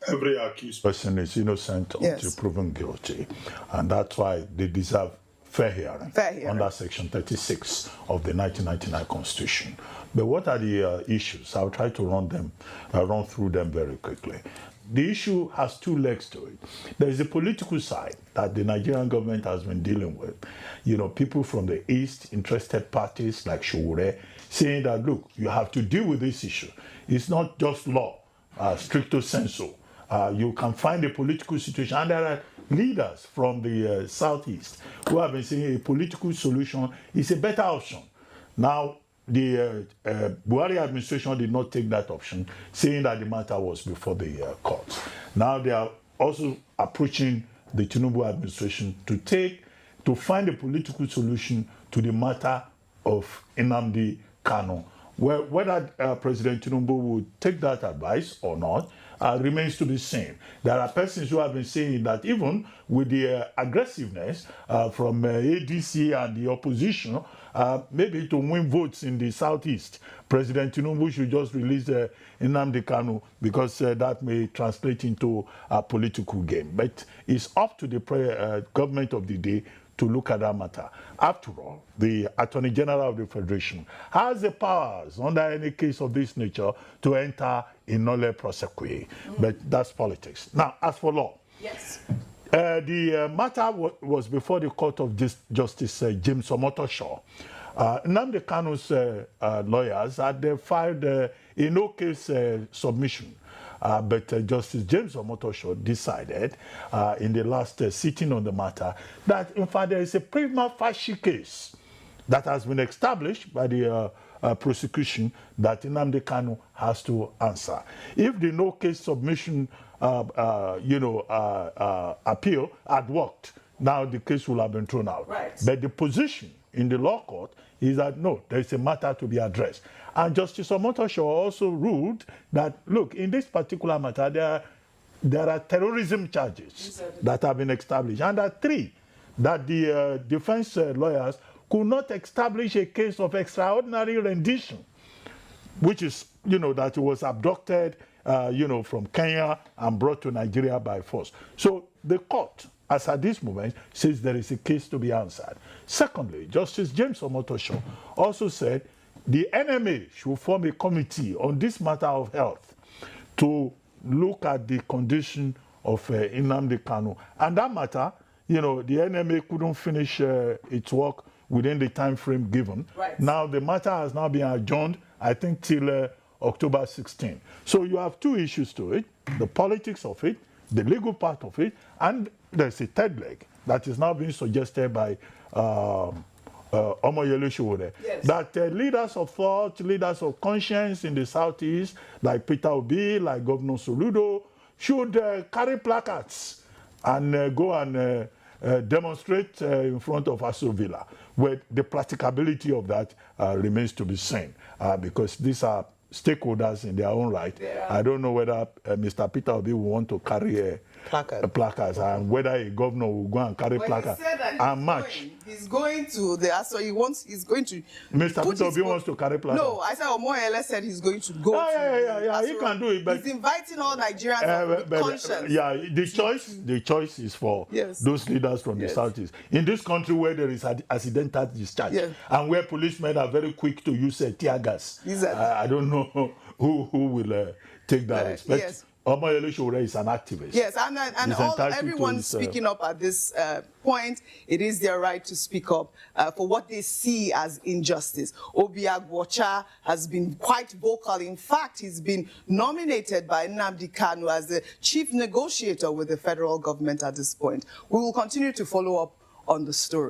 every accused person is innocent until proven guilty, and that's why they deserve fair hearing under Section 36 of the 1999 Constitution. But what are the issues? I'll try to run through them very quickly. The issue has two legs to it. There is a political side that the Nigerian government has been dealing with. You know, people from the East, interested parties like Showore, saying that, look, you have to deal with this issue. It's not just law, stricto sensu. You can find a political situation, and there are leaders from the Southeast who have been saying a political solution is a better option. Now, the Buhari administration did not take that option, saying that the matter was before the courts. Now they are also approaching the Tinubu administration to find a political solution to the matter of Nnamdi Kanu. Whether President Tinubu would take that advice or not remains to be seen. There are persons who have been saying that even with the aggressiveness from ADC and the opposition, maybe to win votes in the Southeast, President Tinubu should just release Nnamdi Kanu, because that may translate into a political game. But it's up to the government of the day to look at that matter. After all, the Attorney General of the Federation has the powers under any case of this nature to enter in nolle prosequi. But that's politics. Now, as for law, the matter was before the Court of Justice James Omotosho. Nnamdi Kanu's lawyers had filed a no-case submission. But Justice James Omotosho decided in the last sitting on the matter that, in fact, there is a prima facie case that has been established by the prosecution that Nnamdi Kanu has to answer. If the no-case submission, appeal had worked, now the case will have been thrown out. But the position in the law court is that, no, there is a matter to be addressed. And Justice Omotosho also ruled that, look, in this particular matter, there are terrorism charges that have been established. And there are three, that the defense lawyers could not establish a case of extraordinary rendition, which is, that he was abducted, from Kenya and brought to Nigeria by force. So the court, as at this moment, says there is a case to be answered. Secondly, Justice James Omotosho also said the NMA should form a committee on this matter of health to look at the condition of Nnamdi Kanu. And that matter, the NMA couldn't finish its work within the time frame given. Now, the matter has now been adjourned, I think, till October 16. So you have two issues to it, the politics of it, the legal part of it, and there's a third leg that is now being suggested by Omoyele Sowore, that leaders of thought, leaders of conscience in the Southeast, like Peter Obi, like Governor Soludo, should carry placards and go and demonstrate in front of Aso Villa, where the practicability of that remains to be seen, because these are stakeholders in their own right. I don't know whether Mr. Peter Obi will want to carry placards, and whether a governor will go and carry placards and march. He's going to the so he's going to. Mr. Peter Obi wants to carry placards. No, I said Omoyele said he's going to go. He can do it, but he's inviting all Nigerians with conscience. The choice is for those leaders from the Southeast. In this country where there is accidental discharge and where policemen are very quick to use tear gas, I don't know who will take that respect. Omoyele Sowore is an activist. And everyone speaking up at this point, it is their right to speak up for what they see as injustice. Obiagwocha has been quite vocal. In fact, he's been nominated by Nnamdi Kanu as the chief negotiator with the federal government at this point. We will continue to follow up on the story.